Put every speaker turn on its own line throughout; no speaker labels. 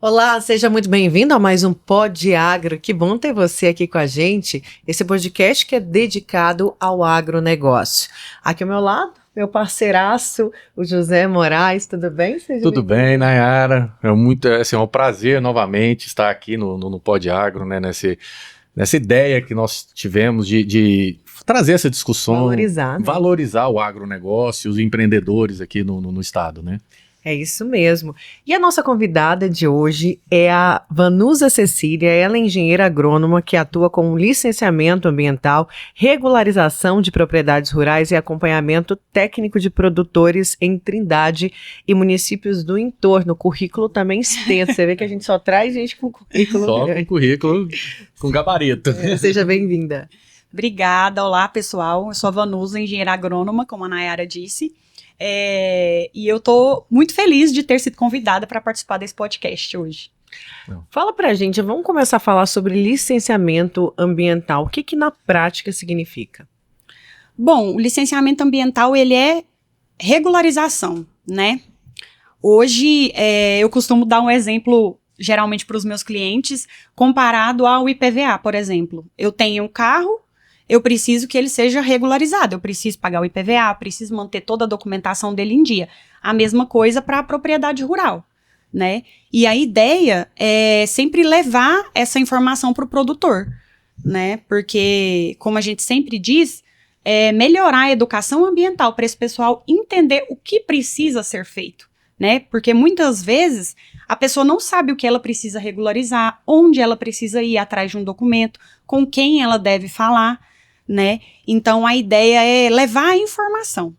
Olá, seja muito bem-vindo a mais um Pod Agro. Que bom ter você aqui com a gente. Esse podcast que é dedicado ao agronegócio. Aqui ao meu lado, meu parceiraço, o José Moraes. Tudo bem?
Tudo bem, Nayara. É um prazer novamente estar aqui no Pod Agro, né, nessa ideia que nós tivemos de trazer essa discussão, valorizar o agronegócio, os empreendedores aqui no estado, né?
É isso mesmo. E a nossa convidada de hoje é a Vanusa Cecília. Ela é engenheira agrônoma que atua com licenciamento ambiental, regularização de propriedades rurais e acompanhamento técnico de produtores em Trindade e municípios do entorno. Currículo também extenso. Você vê que a gente só traz gente com currículo.
Só com currículo, com gabarito.
Seja bem-vinda.
Obrigada. Olá, pessoal. Eu sou a Vanusa, engenheira agrônoma, como a Nayara disse. E eu tô muito feliz de ter sido convidada para participar desse podcast hoje.
Fala pra gente, vamos começar a falar sobre licenciamento ambiental. O que na prática significa?
Bom, o licenciamento ambiental, ele é regularização, né? Hoje, eu costumo dar um exemplo, geralmente para os meus clientes, comparado ao IPVA, por exemplo. Eu tenho um carro, eu preciso que ele seja regularizado, eu preciso pagar o IPVA, preciso manter toda a documentação dele em dia. A mesma coisa para a propriedade rural, né? E a ideia é sempre levar essa informação para o produtor, né? Porque, como a gente sempre diz, melhorar a educação ambiental para esse pessoal entender o que precisa ser feito, né? Porque muitas vezes a pessoa não sabe o que ela precisa regularizar, onde ela precisa ir atrás de um documento, com quem ela deve falar, né? Então a ideia é levar a informação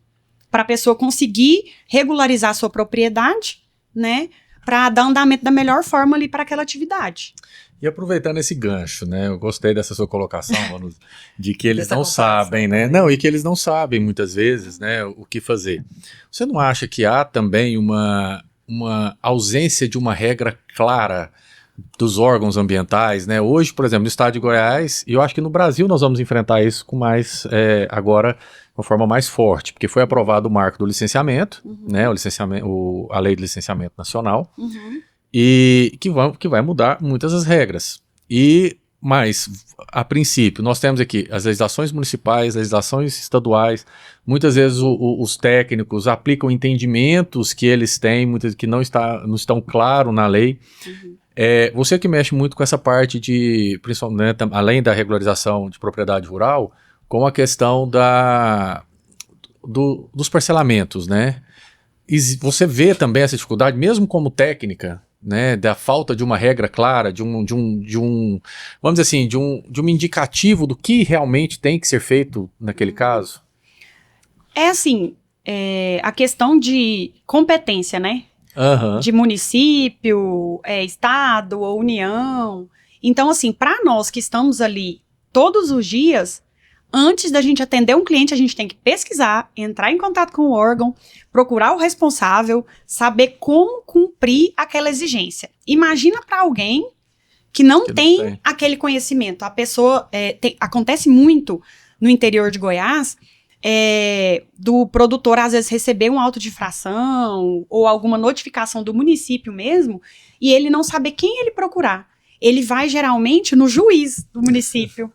para a pessoa conseguir regularizar a sua propriedade, né? Para dar andamento da melhor forma ali para aquela atividade.
E aproveitando esse gancho, né? Eu gostei dessa sua colocação, Manu, de que eles não sabem, né? Não, e que eles não sabem muitas vezes, né, o que fazer. Você não acha que há também uma ausência de uma regra clara dos órgãos ambientais, né? Hoje, por exemplo, no estado de Goiás, e eu acho que no Brasil nós vamos enfrentar isso com mais, agora, de uma forma mais forte, porque foi aprovado o marco do licenciamento, né? A lei de licenciamento nacional, e que vai mudar muitas das regras. Mas, a princípio, nós temos aqui as legislações municipais, legislações estaduais, muitas vezes os técnicos aplicam entendimentos que eles têm, muitas que não estão claros na lei. Você que mexe muito com essa parte de, principalmente, né, além da regularização de propriedade rural, com a questão dos parcelamentos, né? E você vê também essa dificuldade, mesmo como técnica, né, da falta de uma regra clara, vamos dizer assim, de um indicativo do que realmente tem que ser feito naquele caso?
A questão de competência, né? De município, estado ou união. Então, assim, para nós que estamos ali todos os dias, antes da gente atender um cliente, a gente tem que pesquisar, entrar em contato com o órgão, procurar o responsável, saber como cumprir aquela exigência. Imagina para alguém que não tem aquele conhecimento. A pessoa, acontece muito no interior de Goiás, do produtor às vezes receber um auto de infração ou alguma notificação do município mesmo, e ele não saber quem ele procurar. Ele vai geralmente no juiz do município,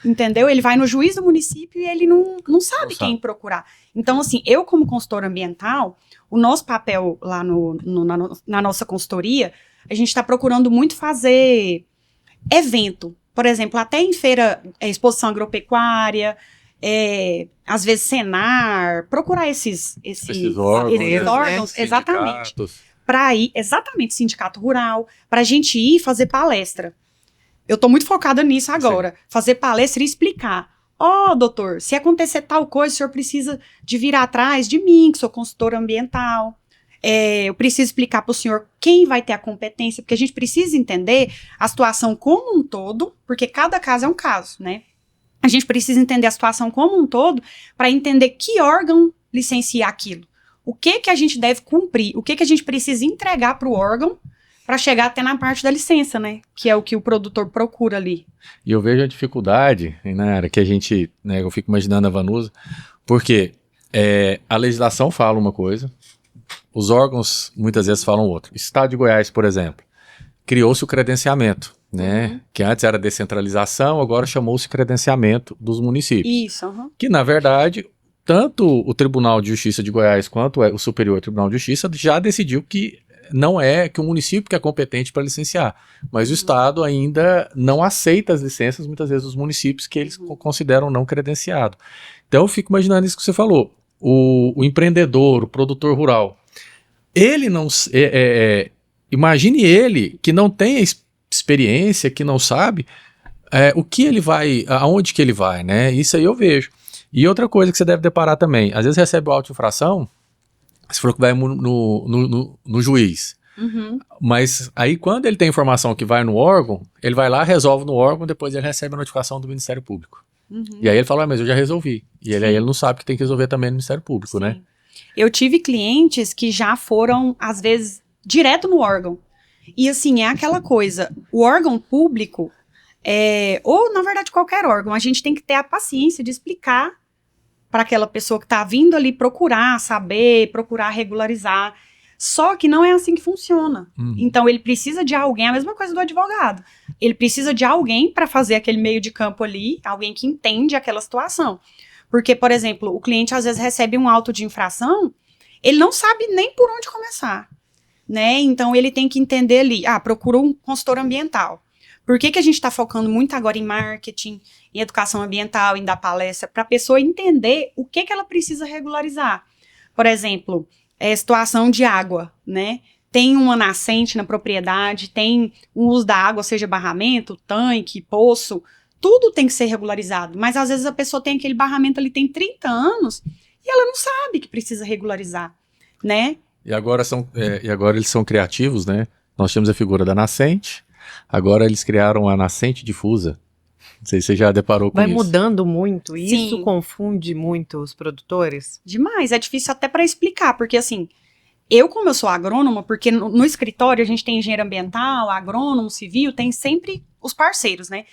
entendeu? Ele vai no juiz do município e ele não sabe quem procurar. Então, assim, eu como consultora ambiental, o nosso papel lá na nossa consultoria, a gente está procurando muito fazer evento. Por exemplo, até em feira, exposição agropecuária, às vezes Senar, procurar esses órgãos, exatamente, para ir, exatamente, sindicato rural, para a gente ir fazer palestra. Eu estou muito focada nisso agora, fazer palestra e explicar. Doutor, se acontecer tal coisa, o senhor precisa de vir atrás de mim, que sou consultora ambiental. Eu preciso explicar para o senhor quem vai ter a competência, porque a gente precisa entender a situação como um todo, porque cada caso é um caso, né? A gente precisa entender a situação como um todo para entender que órgão licencia aquilo. O que a gente deve cumprir, o que a gente precisa entregar para o órgão para chegar até na parte da licença, né? Que é o que o produtor procura ali.
E eu vejo a dificuldade, né, que a gente, né, eu fico imaginando a Vanusa, porque a legislação fala uma coisa, os órgãos muitas vezes falam outra. Estado de Goiás, por exemplo, criou-se o credenciamento, né? Que antes era descentralização, agora chamou-se credenciamento dos municípios.
Isso.
Que, na verdade, tanto o Tribunal de Justiça de Goiás quanto o Superior Tribunal de Justiça já decidiu que não é que o município que é competente para licenciar, mas o Estado ainda não aceita as licenças, muitas vezes, dos municípios que eles consideram não credenciado. Então, eu fico imaginando isso que você falou. O empreendedor, o produtor rural, ele não... imagine ele que não tem experiência, que não sabe o que ele vai, aonde que ele vai, né? Isso aí eu vejo. E outra coisa que você deve deparar também, às vezes recebe o auto-infração, você falou que vai no juiz. Mas aí quando ele tem informação que vai no órgão, ele vai lá, resolve no órgão, depois ele recebe a notificação do Ministério Público. E aí ele fala, mas eu já resolvi. E aí ele não sabe que tem que resolver também no Ministério Público, né?
Eu tive clientes que já foram, às vezes, direto no órgão. E assim, é aquela coisa, o órgão público, ou na verdade qualquer órgão, a gente tem que ter a paciência de explicar para aquela pessoa que está vindo ali procurar saber, procurar regularizar. Só que não é assim que funciona. Então ele precisa de alguém, a mesma coisa do advogado. Ele precisa de alguém para fazer aquele meio de campo ali, alguém que entende aquela situação. Porque, por exemplo, o cliente às vezes recebe um auto de infração, ele não sabe nem por onde começar, né? Então ele tem que entender ali, procura um consultor ambiental. Por que a gente está focando muito agora em marketing, em educação ambiental, em dar palestra, para a pessoa entender o que ela precisa regularizar? Por exemplo, situação de água, né? Tem uma nascente na propriedade, tem um uso da água, seja barramento, tanque, poço, tudo tem que ser regularizado. Mas às vezes a pessoa tem aquele barramento ali, tem 30 anos, e ela não sabe que precisa regularizar, né?
E agora eles são criativos, né? Nós temos a figura da nascente, agora eles criaram a nascente difusa. Não sei se você já deparou com isso.
Vai mudando muito, e
Sim.
isso confunde muito os produtores?
Demais, é difícil até para explicar, porque assim, como eu sou agrônoma, porque no escritório a gente tem engenheiro ambiental, agrônomo, civil, tem sempre os parceiros, né?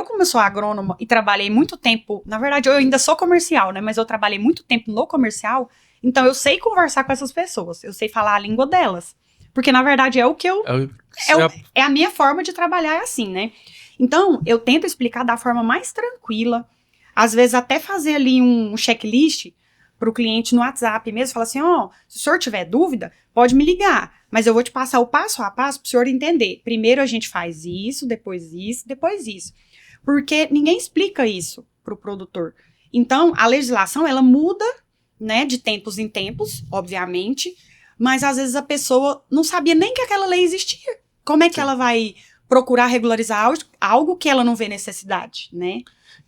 Como eu sou agrônoma e trabalhei muito tempo, na verdade eu ainda sou comercial, né? Mas eu trabalhei muito tempo no comercial, então eu sei conversar com essas pessoas, eu sei falar a língua delas. Porque na verdade é o que é a minha forma de trabalhar, é assim, né? Então, eu tento explicar da forma mais tranquila, às vezes até fazer ali um checklist para o cliente no WhatsApp mesmo, falar assim, se o senhor tiver dúvida, pode me ligar, mas eu vou te passar o passo a passo para o senhor entender. Primeiro a gente faz isso, depois isso, depois isso. Porque ninguém explica isso para o produtor. Então, a legislação, ela muda, né, de tempos em tempos, obviamente, mas às vezes a pessoa não sabia nem que aquela lei existia. Como é que ela vai procurar regularizar algo que ela não vê necessidade, né?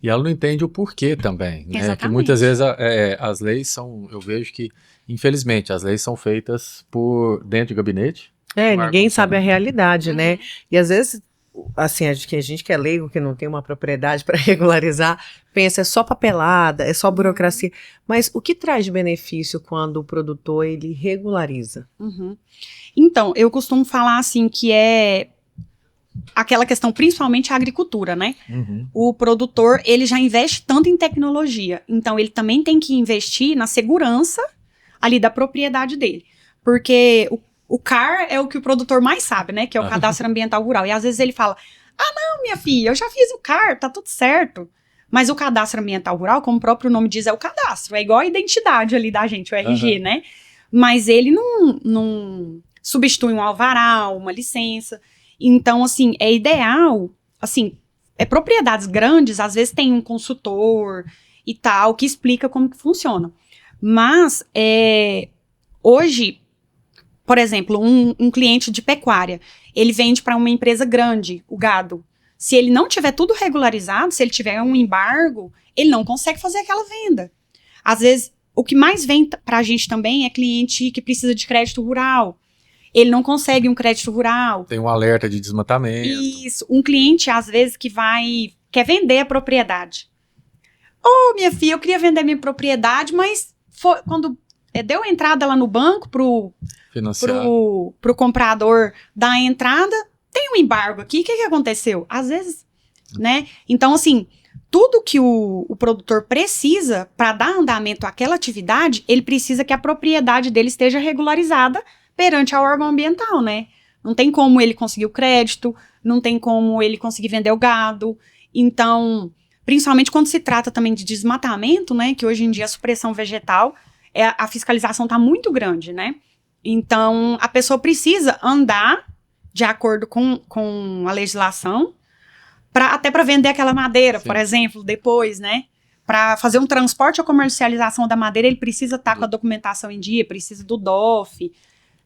E ela não entende o porquê também, né?
Exatamente.
Que muitas vezes as leis são, eu vejo que, infelizmente, as leis são feitas por dentro de gabinete.
Ninguém sabe a realidade, né? E às vezes, assim, a gente que é leigo, que não tem uma propriedade para regularizar, pensa, é só papelada, é só burocracia. Mas o que traz de benefício quando o produtor, ele regulariza?
Então, eu costumo falar assim, que é aquela questão, principalmente a agricultura, né? O produtor, ele já investe tanto em tecnologia, então ele também tem que investir na segurança ali da propriedade dele, porque o CAR é o que o produtor mais sabe, né? Que é o Cadastro Ambiental Rural, e às vezes ele fala, não, minha filha, eu já fiz o CAR, tá tudo certo. Mas o Cadastro Ambiental Rural, como o próprio nome diz, é o cadastro, é igual a identidade ali da gente, o RG, né? Mas ele não substitui um alvará, uma licença. Então, assim, é ideal, assim, propriedades grandes, às vezes tem um consultor e tal, que explica como que funciona. Mas, hoje, por exemplo, um cliente de pecuária, ele vende para uma empresa grande, o gado. Se ele não tiver tudo regularizado, se ele tiver um embargo, ele não consegue fazer aquela venda. Às vezes, o que mais vem para a gente também é cliente que precisa de crédito rural. Ele não consegue um crédito rural.
Tem um alerta de desmatamento.
Isso. Um cliente, às vezes, quer vender a propriedade. Minha filha, eu queria vender minha propriedade, mas quando deu a entrada lá no banco pro comprador dar a entrada, tem um embargo aqui, o que aconteceu? Às vezes, né? Então, assim, tudo que o produtor precisa para dar andamento àquela atividade, ele precisa que a propriedade dele esteja regularizada perante ao órgão ambiental, né? Não tem como ele conseguir o crédito, não tem como ele conseguir vender o gado. Então, principalmente quando se trata também de desmatamento, né, que hoje em dia a supressão vegetal, a fiscalização está muito grande, né? Então, a pessoa precisa andar de acordo com a legislação, até para vender aquela madeira, Sim. por exemplo, depois, né? Para fazer um transporte ou comercialização da madeira, ele precisa estar com a documentação em dia, precisa do DOF.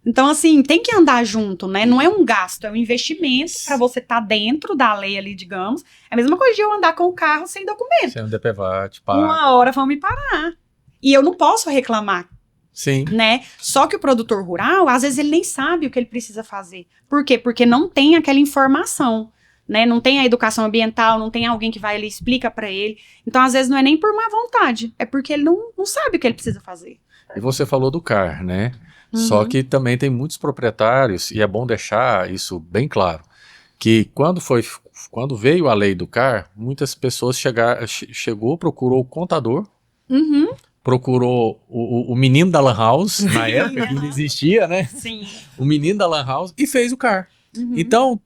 Então, assim, tem que andar junto, né? Não é um gasto, é um investimento para você estar dentro da lei ali, digamos. É a mesma coisa de eu andar com o carro sem documento.
Sem um DPVAT,
Uma hora vão me parar. E eu não posso reclamar.
Sim.
Né? Só que o produtor rural, às vezes ele nem sabe o que ele precisa fazer. Por quê? Porque não tem aquela informação, né? Não tem a educação ambiental, não tem alguém que vai ali e explica para ele. Então, às vezes, não é nem por má vontade, é porque ele não sabe o que ele precisa fazer.
E você falou do CAR, né? Só que também tem muitos proprietários, e é bom deixar isso bem claro, que quando veio a lei do CAR, muitas pessoas procurou o contador, procurou o menino da Lan House, na época que não existia, né?
Sim.
O menino da Lan House, e fez o CAR. Então,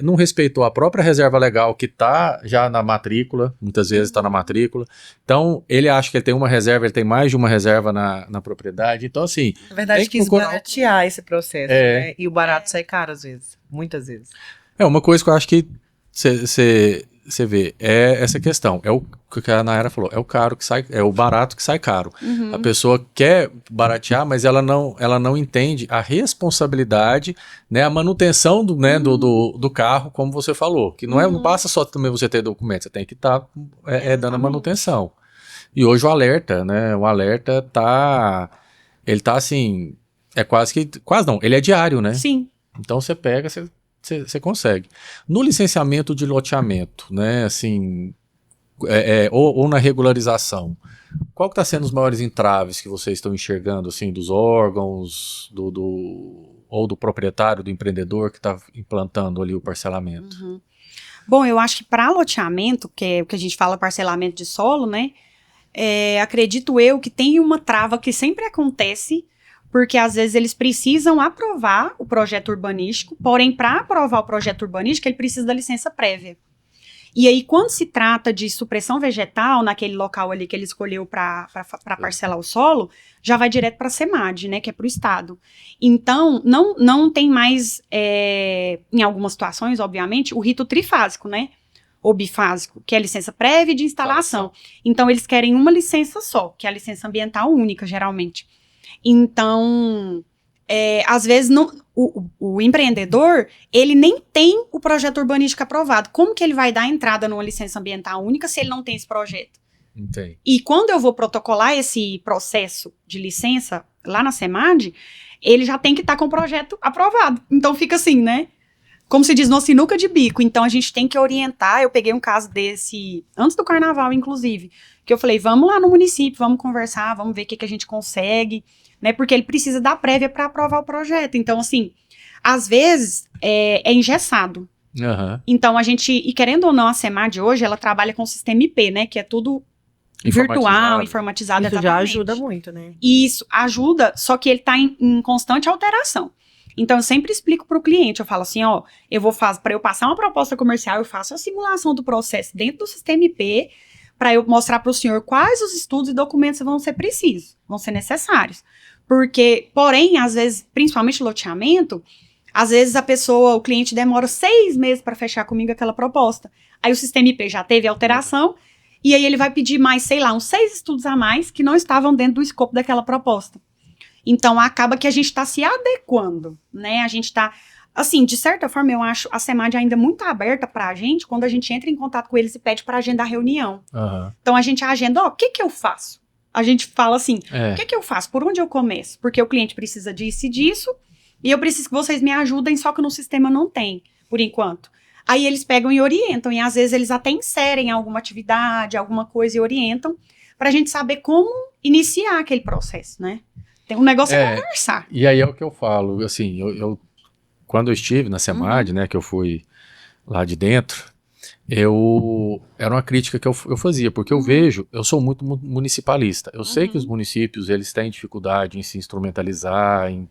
não respeitou a própria reserva legal que está já na matrícula, muitas vezes está na matrícula. Então, ele acha que ele tem uma reserva, ele tem mais de uma reserva na propriedade. Então, assim...
Na verdade, quis baratear esse processo, né? E o barato sai caro, às vezes. Muitas vezes.
Uma coisa que eu acho que você vê, é essa questão, é o que a Nayara falou, é o caro que sai, é o barato que sai caro. A pessoa quer baratear, mas ela não entende a responsabilidade, né, a manutenção do carro, como você falou, que não basta só também você ter documento, você tem que estar dando a manutenção. E hoje o alerta ele tá assim, quase não, ele é diário, né?
Sim.
Então você pega, você consegue. No licenciamento de loteamento, né, assim, ou na regularização, qual que está sendo os maiores entraves que vocês estão enxergando, assim, dos órgãos, ou do proprietário, do empreendedor que está implantando ali o parcelamento?
Bom, eu acho que para loteamento, que é o que a gente fala parcelamento de solo, né, acredito eu que tem uma trava que sempre acontece, porque às vezes eles precisam aprovar o projeto urbanístico, porém, para aprovar o projeto urbanístico, ele precisa da licença prévia. E aí, quando se trata de supressão vegetal, naquele local ali que ele escolheu para parcelar o solo, já vai direto para a SEMAD, né, que é para o Estado. Então, não tem mais, em algumas situações, obviamente, o rito trifásico, né, ou bifásico, que é a licença prévia e de instalação. Então, eles querem uma licença só, que é a licença ambiental única, geralmente. Então, às vezes, o empreendedor, ele nem tem o projeto urbanístico aprovado. Como que ele vai dar entrada numa licença ambiental única se ele não tem esse projeto?
Entendi.
E quando eu vou protocolar esse processo de licença lá na SEMAD, ele já tem que estar com o projeto aprovado. Então, fica assim, né? Como se diz, no sinuca de bico. Então, a gente tem que orientar. Eu peguei um caso desse, antes do carnaval, inclusive, que eu falei, vamos lá no município, vamos conversar, vamos ver o que a gente consegue, né, porque ele precisa da prévia para aprovar o projeto. Então, assim, às vezes é engessado. Então, a gente, e querendo ou não, a SEMAD hoje, ela trabalha com o sistema IP, né, que é tudo virtual, informatizado.
Isso já ajuda muito, né?
Isso ajuda, só que ele está em constante alteração. Então, eu sempre explico para o cliente, eu falo assim, ó, para eu passar uma proposta comercial, eu faço a simulação do processo dentro do sistema IP, para eu mostrar para o senhor quais os estudos e documentos vão ser precisos, vão ser necessários. Porque, porém, às vezes, principalmente loteamento, às vezes o cliente demora 6 meses para fechar comigo aquela proposta. Aí o sistema IP já teve alteração, e aí ele vai pedir mais, sei lá, uns 6 estudos a mais que não estavam dentro do escopo daquela proposta. Então, acaba que a gente está se adequando, né? A gente está... Assim, de certa forma, eu acho a SEMAD ainda muito aberta para a gente quando a gente entra em contato com eles e pede para agendar reunião. Então, a gente agenda, o que eu faço? A gente fala assim, o que eu faço? Por onde eu começo? Porque o cliente precisa disso e disso, e eu preciso que vocês me ajudem, só que no sistema não tem, por enquanto. Aí eles pegam e orientam, e às vezes eles até inserem alguma atividade, alguma coisa e orientam, para a gente saber como iniciar aquele processo, né? Tem um negócio a conversar.
E aí é o que eu falo, assim, quando eu estive na SEMAD, né, que eu fui lá de dentro, era uma crítica que eu fazia, porque eu sou muito municipalista. Eu sei que os municípios, eles têm dificuldade em se instrumentalizar, em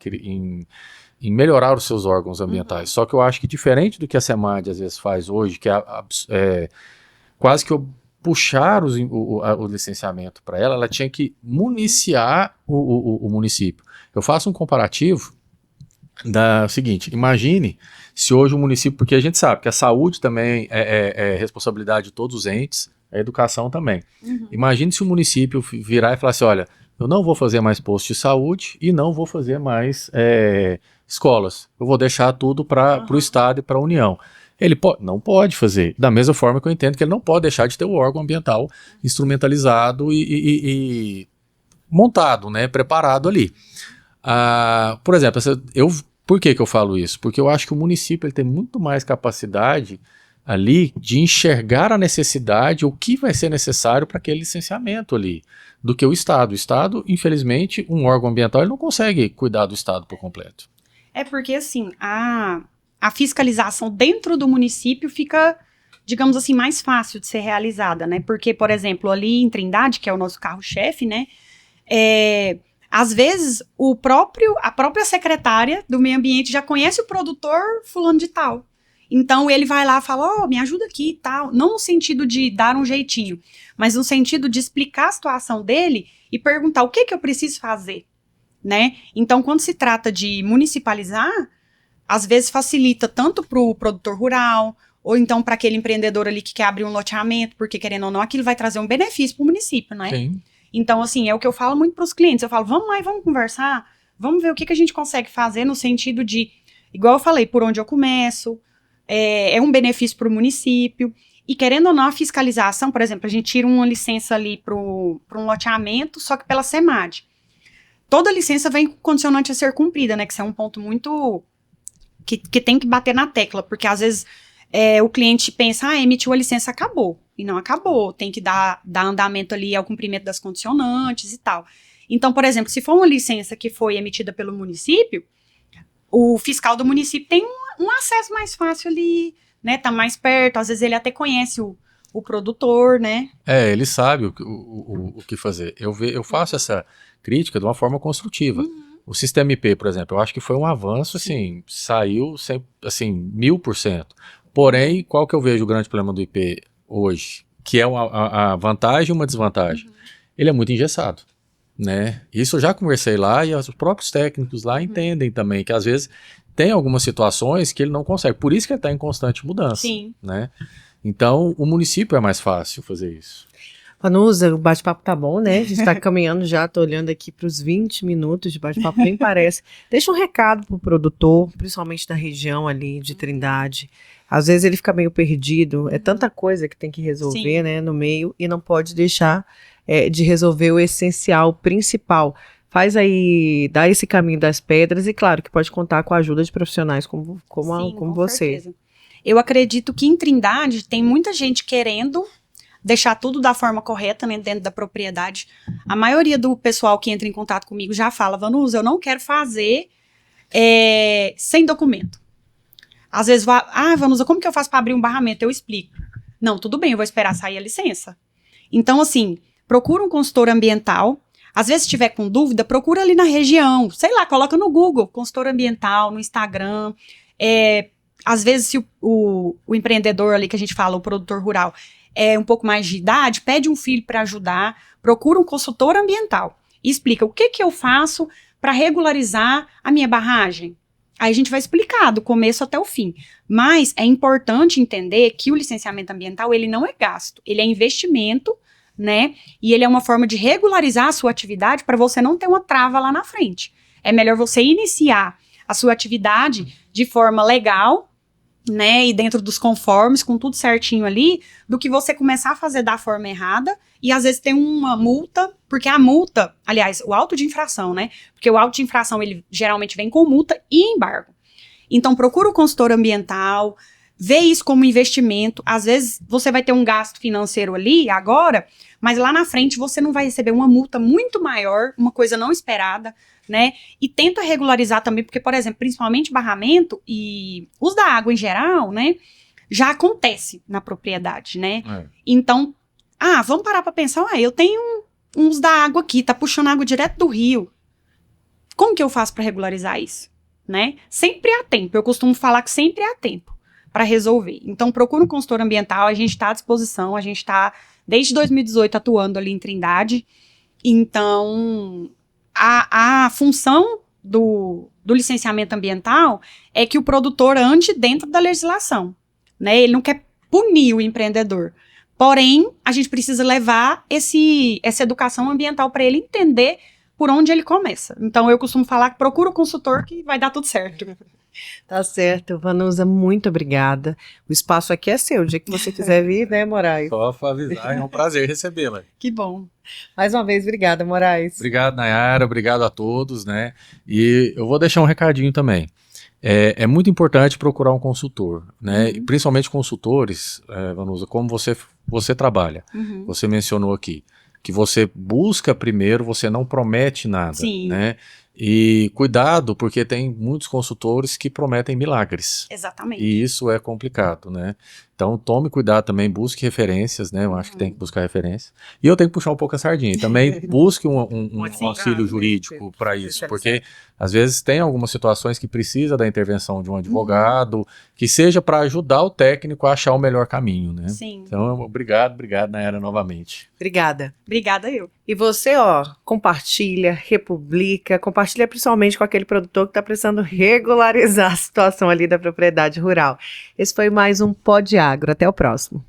em melhorar os seus órgãos ambientais. Só que eu acho que diferente do que a SEMAD às vezes faz hoje, que é quase que puxar o licenciamento para ela tinha que municiar o município. Eu faço um comparativo da seguinte, imagine se hoje o município, porque a gente sabe que a saúde também é responsabilidade de todos os entes, a educação também. Imagine se o município virar e falar assim, olha, eu não vou fazer mais posto de saúde e não vou fazer mais escolas. Eu vou deixar tudo para o Estado e para a União. Ele não pode fazer. Da mesma forma que eu entendo que ele não pode deixar de ter o órgão ambiental instrumentalizado e montado, né, preparado ali. Por exemplo, por que eu falo isso? Porque eu acho que o município ele tem muito mais capacidade ali de enxergar a necessidade, o que vai ser necessário para aquele licenciamento ali, do que o Estado. O Estado, infelizmente, um órgão ambiental, ele não consegue cuidar do Estado por completo.
É porque, assim, a fiscalização dentro do município fica, digamos assim, mais fácil de ser realizada, né? Porque, por exemplo, ali em Trindade, que é o nosso carro-chefe, né? Às vezes, a própria secretária do meio ambiente já conhece o produtor fulano de tal. Então, ele vai lá e fala, me ajuda aqui e tal. Não no sentido de dar um jeitinho, mas no sentido de explicar a situação dele e perguntar o que eu preciso fazer, né? Então, quando se trata de municipalizar, às vezes facilita tanto para o produtor rural, ou então para aquele empreendedor ali que quer abrir um loteamento, porque querendo ou não, aquilo vai trazer um benefício para o município, né?
Sim.
Então, assim, é o que eu falo muito para os clientes. Eu falo, vamos lá e vamos conversar, vamos ver o que a gente consegue fazer no sentido de, igual eu falei, por onde eu começo, é um benefício para o município. E querendo ou não, a fiscalização, por exemplo, a gente tira uma licença ali para um loteamento, só que pela SEMAD. Toda licença vem com condicionante a ser cumprida, né? Que isso é um ponto muito... Que tem que bater na tecla, porque às vezes o cliente pensa, emitiu a licença, acabou. E não acabou, tem que dar andamento ali ao cumprimento das condicionantes e tal. Então, por exemplo, se for uma licença que foi emitida pelo município, o fiscal do município tem um acesso mais fácil ali, né? Tá mais perto, às vezes ele até conhece o produtor, né?
Ele sabe o que fazer. Eu faço essa crítica de uma forma construtiva. O sistema IP, por exemplo, eu acho que foi um avanço, assim, saiu assim, 1000%. Porém, qual que eu vejo o grande problema do IP hoje? Que é a vantagem e uma desvantagem. Ele é muito engessado, né? Isso eu já conversei lá e os próprios técnicos lá entendem também que às vezes tem algumas situações que ele não consegue. Por isso que ele está em constante mudança.
Sim.
Né? Então, o município é mais fácil fazer isso.
Vanusa, o bate-papo tá bom, né? A gente tá caminhando já, tô olhando aqui para os 20 minutos de bate-papo, nem parece. Deixa um recado pro produtor, principalmente da região ali de Trindade. Às vezes ele fica meio perdido, é tanta coisa que tem que resolver, né, no meio, e não pode deixar de resolver o essencial, o principal. Faz aí, dá esse caminho das pedras e claro que pode contar com a ajuda de profissionais como você.
Certeza. Eu acredito que em Trindade tem muita gente querendo deixar tudo da forma correta, né, dentro da propriedade. A maioria do pessoal que entra em contato comigo já fala, Vanusa, eu não quero fazer sem documento. Às vezes, Vanusa, como que eu faço para abrir um barramento? Eu explico. Não, tudo bem, eu vou esperar sair a licença. Então, assim, procura um consultor ambiental. Às vezes, se tiver com dúvida, procura ali na região. Sei lá, coloca no Google, consultor ambiental, no Instagram. Às vezes, se o empreendedor ali que a gente fala, o produtor rural, é um pouco mais de idade, pede um filho para ajudar, procura um consultor ambiental e explica o que eu faço para regularizar a minha barragem. Aí a gente vai explicar do começo até o fim. Mas é importante entender que o licenciamento ambiental, ele não é gasto, ele é investimento, né? E ele é uma forma de regularizar a sua atividade para você não ter uma trava lá na frente. É melhor você iniciar a sua atividade de forma legal, né, e dentro dos conformes, com tudo certinho ali, do que você começar a fazer da forma errada e às vezes tem uma multa, porque a multa, aliás, o auto de infração, né, porque o auto de infração ele geralmente vem com multa e embargo. Então procura o consultor ambiental, vê isso como investimento, às vezes você vai ter um gasto financeiro ali agora, mas lá na frente você não vai receber uma multa muito maior, uma coisa não esperada, né? E tenta regularizar também, porque, por exemplo, principalmente barramento e uso da água em geral, né? Já acontece na propriedade, né? Então, vamos parar para pensar, eu tenho uns da água aqui, tá puxando água direto do rio. Como que eu faço para regularizar isso? né? Sempre há tempo. Eu costumo falar que sempre há tempo para resolver. Então, procura um consultor ambiental, a gente está à disposição, a gente está, desde 2018, atuando ali em Trindade. Então, a função do licenciamento ambiental é que o produtor ande dentro da legislação, né? Ele não quer punir o empreendedor. Porém, a gente precisa levar essa educação ambiental para ele entender por onde ele começa. Então, eu costumo falar que procura o consultor que vai dar tudo certo.
Tá certo. Vanusa, muito obrigada. O espaço aqui é seu. O dia que você quiser vir, né, Moraes?
Só para avisar, é um prazer recebê-la.
Que bom.
Mais uma vez, obrigada, Moraes.
Obrigado, Nayara. Obrigado a todos, né? E eu vou deixar um recadinho também. É muito importante procurar um consultor, né? E principalmente consultores, Vanusa, como você trabalha. Você mencionou aqui que você busca primeiro, você não promete nada,
Sim.
né? E cuidado, porque tem muitos consultores que prometem milagres.
Exatamente.
E isso é complicado, né? Então tome cuidado também, busque referências, né? Eu acho que tem que buscar referência. E eu tenho que puxar um pouco a sardinha. Também busque um auxílio jurídico para isso, porque às vezes tem algumas situações que precisa da intervenção de um advogado, que seja para ajudar o técnico a achar o melhor caminho, né?
Sim.
Então, obrigado, Nayara, novamente.
Obrigada.
Obrigada eu.
E você, compartilha, republica, compartilha principalmente com aquele produtor que está precisando regularizar a situação ali da propriedade rural. Esse foi mais um Pod Agro. Até o próximo.